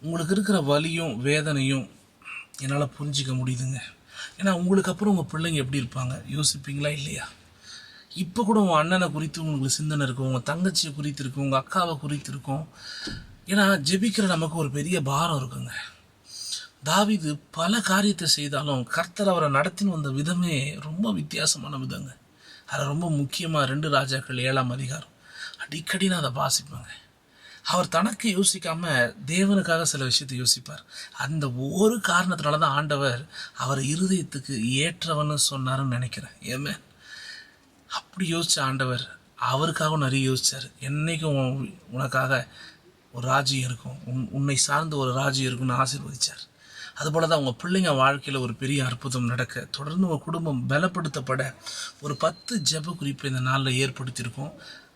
உங்களுக்கு இருக்கிற வலியும் வேதனையும் என்னால் புரிஞ்சிக்க முடியுதுங்க. ஏன்னா உங்களுக்கு அப்புறம் உங்கள் பிள்ளைங்க எப்படி இருப்பாங்க யோசிப்பீங்களா இல்லையா? இப்போ கூட உங்கள் அண்ணனை குறித்து உங்களுக்கு சிந்தனை இருக்கும், உங்கள் தங்கச்சியை குறித்து இருக்கும், உங்கள் அக்காவை குறித்து இருக்கும். ஏன்னா ஜெபிக்கிற நமக்கு ஒரு பெரிய பாரம் இருக்குங்க. தாவீது பல காரியத்தை செய்தாலும் கர்த்தர் அவரை நடத்தின்னு வந்த விதமே ரொம்ப வித்தியாசமான விதங்க. அதில் ரொம்ப முக்கியமாக 2 ராஜாக்கள் 7ஆம் அதிகாரம் அடிக்கடி நான் அதை வாசிப்பேங்க. அவர் தனக்கு யோசிக்காம தேவனுக்காக சில விஷயத்தை யோசிப்பார். அந்த ஒரு காரணத்தினால தான் ஆண்டவர் அவர் இருதயத்துக்கு ஏற்றவன்னு சொன்னாருன்னு நினைக்கிறேன். ஏமே அப்படி யோசிச்ச ஆண்டவர் அவருக்காகவும் நிறைய யோசிச்சார். என்னைக்கும் உனக்காக ஒரு ராஜ்யம் இருக்கும், உன்னை சார்ந்த ஒரு ராஜ்யம் இருக்குன்னு ஆசீர்வதிச்சார். அதுபோல தான் உங்கள் பிள்ளைங்க வாழ்க்கையில் ஒரு பெரிய அற்புதம் நடக்க, தொடர்ந்து உங்கள் குடும்பம் பலப்படுத்தப்பட ஒரு 10 ஜெப குறிப்பை இந்த நாளில் ஏற்படுத்தியிருக்கோம்.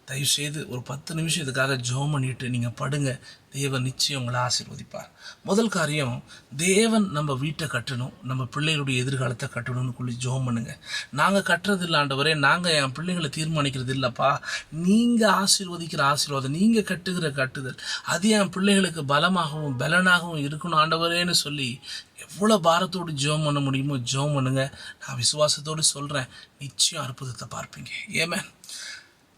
தயவுசெய்து ஒரு 10 நிமிஷம் இதுக்காக ஜெபம் பண்ணிவிட்டு நீங்கள் படுங்க. தேவன் நிச்சயம் உங்களை ஆசீர்வதிப்பார். முதல் காரியம், தேவன் நம்ம வீட்டை கட்டணும், நம்ம பிள்ளைகளுடைய எதிர்காலத்தை கட்டணும்னு சொல்லி ஜெபம் பண்ணுங்க. நாங்கள் கட்டுறது இல்லை ஆண்டவரே, நாங்கள் என் பிள்ளைங்களை தீர்மானிக்கிறது இல்லைப்பா, நீங்கள் ஆசீர்வதிக்கிற ஆசீர்வாதம், நீங்கள் கட்டுகிற கட்டுதல் அது என் பிள்ளைகளுக்கு பலமாகவும் பலனாகவும் இருக்கணும் ஆண்டவரேன்னு சொல்லி எவ்வளோ பாரத்தோடு ஜெபம் பண்ண முடியுமோ ஜெபம் பண்ணுங்க. நான் விசுவாசத்தோடு சொல்கிறேன், நிச்சயம் அற்புதத்தை பார்ப்பீங்க. ஏமே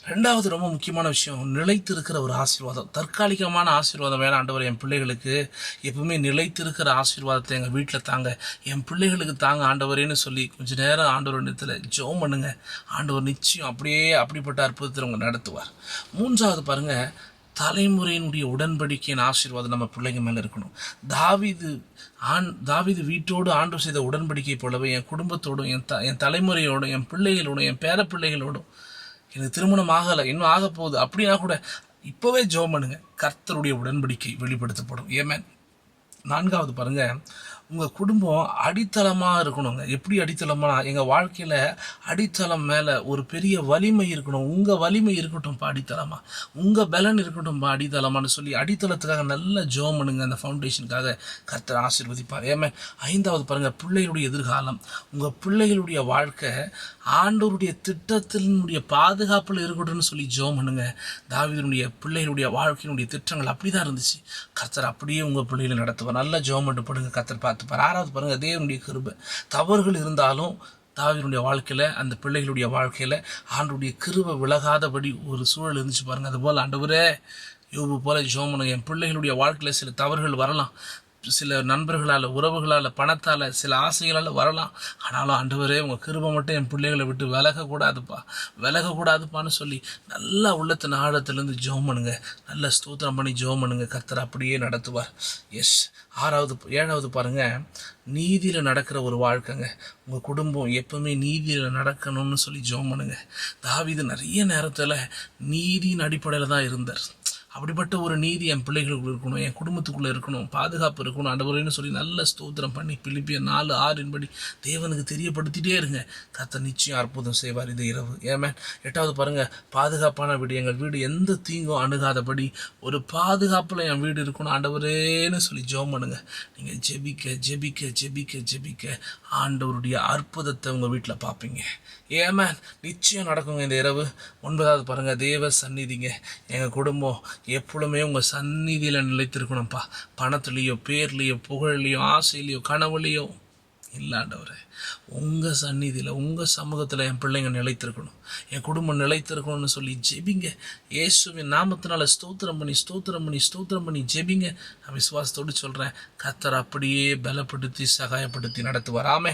2வது ரொம்ப முக்கியமான விஷயம், நிலைத்திருக்கிற ஒரு ஆசீர்வாதம். தற்காலிகமான ஆசீர்வாதம் வேணாம் ஆண்டவர், என் பிள்ளைகளுக்கு எப்பவுமே நிலைத்திருக்கிற ஆசீர்வாதத்தை எங்கள் வீட்டில் தாங்க, என் பிள்ளைகளுக்கு தாங்க ஆண்டவரேன்னு சொல்லி கொஞ்சம் நேரம் ஆண்டவர் இடத்துல ஜெபம் பண்ணுங்க. ஆண்டவர் நிச்சயம் அப்படிப்பட்ட அற்புதத்தில் அவங்க நடத்துவார். 3வது பாருங்கள், தலைமுறையினுடைய உடன்படிக்கையின் ஆசீர்வாதம் நம்ம பிள்ளைங்க மேலே இருக்கணும். தாவீது வீட்டோடு ஆண்டவர் செய்த உடன்படிக்கை போலவே என் குடும்பத்தோடும் என் தலைமுறையோடும் என் பிள்ளைகளோடும் என் பேர பிள்ளைகளோடும், எனக்கு திருமணம் ஆகலை இன்னும் ஆக போகுது அப்படின்னா கூட இப்போவே ஜெபம் பண்ணுங்க, கர்த்தருடைய உடன்படிக்கை வெளிப்படுத்தப்படும். ஏமேன். 4வது பாருங்கள், உங்கள் குடும்பம் அடித்தளமாக இருக்கணுங்க. எப்படி அடித்தளமாக? எங்கள் வாழ்க்கையில் அடித்தளம் மேலே ஒரு பெரிய வலிமை இருக்கணும். உங்கள் வலிமை இருக்கட்டும்ப்பா அடித்தளமாக, உங்கள் பலன் இருக்கட்டும்ப்பா அடித்தளமானு சொல்லி அடித்தளத்துக்காக நல்ல ஜெபம் பண்ணுங்க. அந்த ஃபவுண்டேஷனுக்காக கர்த்தர் ஆசீர்வதிப்பார். ஏமே 5வது பாருங்கள், பிள்ளைகளுடைய எதிர்காலம். உங்கள் பிள்ளைகளுடைய வாழ்க்கை ஆண்டவருடைய திட்டத்தினுடைய பாதுகாப்பில் இருக்கட்டும்னு சொல்லி ஜெபம் பண்ணுங்க. தாவீதுடைய பிள்ளைகளுடைய வாழ்க்கையினுடைய திட்டங்கள் அப்படி தான் இருந்துச்சு. கர்த்தர் அப்படியே உங்கள் பிள்ளைகளை நடத்துவார். நல்ல ஜெபம் பண்ணி படுங்க, கர்த்தர் பார்த்துப்பார். 6வது பாருங்கள், தேவனுடைய கிருபை. தவறுகள் இருந்தாலும் தாவீதுடைய வாழ்க்கையில், அந்த பிள்ளைகளுடைய வாழ்க்கையில் ஆண்டவருடைய கிருபை விலகாதபடி ஒரு சூழல் இருந்துச்சு பாருங்கள். அதுபோல் ஆண்டவரே யோபு போல ஜெபம் பண்ணுங்க. என் பிள்ளைகளுடைய வாழ்க்கையில் சில தவறுகள் வரலாம், சில நண்பர்களால், உறவுகளால், பணத்தால், சில ஆசைகளால் வரலாம். ஆனாலும் ஆண்டவரே உங்கள் கிருபை மட்டும் என் பிள்ளைகளை விட்டு விலகக்கூடாதுப்பான்னு சொல்லி நல்லா உள்ளத்தின் ஆழத்திலேருந்து ஜெபம் பண்ணுங்க. நல்ல ஸ்தோத்திரம் பண்ணி ஜெபம் பண்ணுங்க. கர்த்தர் அப்படியே நடத்துவார். எஸ். 7வது பாருங்கள், நீதியில் நடக்கிற ஒரு வாழ்க்கைங்க. உங்கள் குடும்பம் எப்பவுமே நீதியில் நடக்கணும்னு சொல்லி ஜெபம் பண்ணுங்க. தாவீது நிறைய நேரத்தில் நீதியின் அடிப்படையில் தான் இருந்தார். அப்படிப்பட்ட ஒரு நீதி என் பிள்ளைகளுக்கு இருக்கணும், என் குடும்பத்துக்குள்ளே இருக்கணும், பாதுகாப்பு இருக்கணும் ஆண்டவரேன்னு சொல்லி நல்ல ஸ்தோத்திரம் பண்ணி பிலிப்பியர் 4:6 தேவனுக்கு தெரியப்படுத்திட்டே இருங்க. கர்த்தர் நிச்சயம் அற்புதம் செய்வார் இது இரவு. ஏமே 8வது பாருங்கள், பாதுகாப்பான வீடு. எங்கள் வீடு எந்த தீங்கும் அணுகாதபடி ஒரு பாதுகாப்பில் என் வீடு இருக்கணும் ஆண்டவரேன்னு சொல்லி ஜெபம் பண்ணுங்க. நீங்கள் ஜெபிக்க ஜெபிக்க ஜெபிக்க ஜெபிக்க ஆண்டவருடைய அற்புதத்தை உங்கள் வீட்டில் பார்ப்பீங்க. ஏமேன். நிச்சயம் நடக்குங்க இந்த இரவு. 9வது பாருங்கள், தேவ சந்நிதிங்க. எங்கள் குடும்பம் எப்பொழுதுமே உங்கள் சந்நிதியில் நிலைத்திருக்கணும்ப்பா. பணத்துலேயோ, பேர்லேயோ, புகழ்லையோ, ஆசையிலையோ, கனவுலையோ இல்லாண்டவரே, உங்கள் சந்நிதியில், உங்கள் சமூகத்தில் என் பிள்ளைங்க நிலைத்திருக்கணும், என் குடும்பம் நிலைத்திருக்கணும்னு சொல்லி ஜெபிங்க. இயேசுவின் நாமத்தினால ஸ்தோத்திரம் பண்ணி ஜெபிங்க. நான் விசுவாசத்தோடு சொல்கிறேன், கர்த்தர் அப்படியே பலப்படுத்தி சகாயப்படுத்தி நடத்துவார். ஆமே.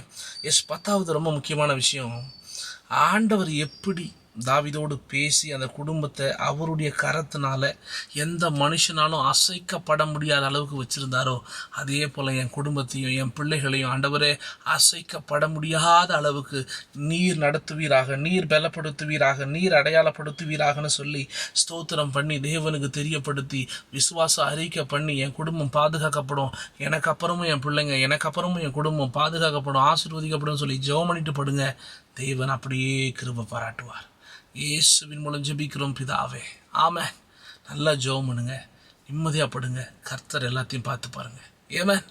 10வது ரொம்ப முக்கியமான விஷயம், ஆண்டவர் எப்படி தாவீதோடு பேசி அந்த குடும்பத்தை அவருடைய கரத்தினால எந்த மனுஷனாலும் அசைக்கப்பட முடியாத அளவுக்கு வச்சுருந்தாரோ, அதே போல் என் குடும்பத்தையும் என் பிள்ளைகளையும் ஆண்டவரே அசைக்கப்பட முடியாத அளவுக்கு நீர் நடத்துவீராக, நீர் பலப்படுத்துவீராக, நீர் அடையாளப்படுத்துவீராகன்னு சொல்லி ஸ்தோத்திரம் பண்ணி தேவனுக்கு தெரியப்படுத்தி விசுவாச அறிக்கை பண்ணி என் குடும்பம் பாதுகாக்கப்படும், எனக்கு அப்புறமும் என் பிள்ளைங்க, எனக்கு அப்புறமும் என் குடும்பம் பாதுகாக்கப்படும், ஆசீர்வதிக்கப்படும் சொல்லி ஜெபம் பண்ணிட்டு படுங்க. தேவன் அப்படியே கிருபை பாராட்டுவார். இயேசுவின் மூலம் ஜெபிக்கிறோம் பிதாவே. ஆமென். நல்லா ஜெபம் பண்ணுங்க, நிம்மதியாக படுங்க. கர்த்தர் எல்லாத்தையும் பார்த்து பாருங்க. ஆமென்.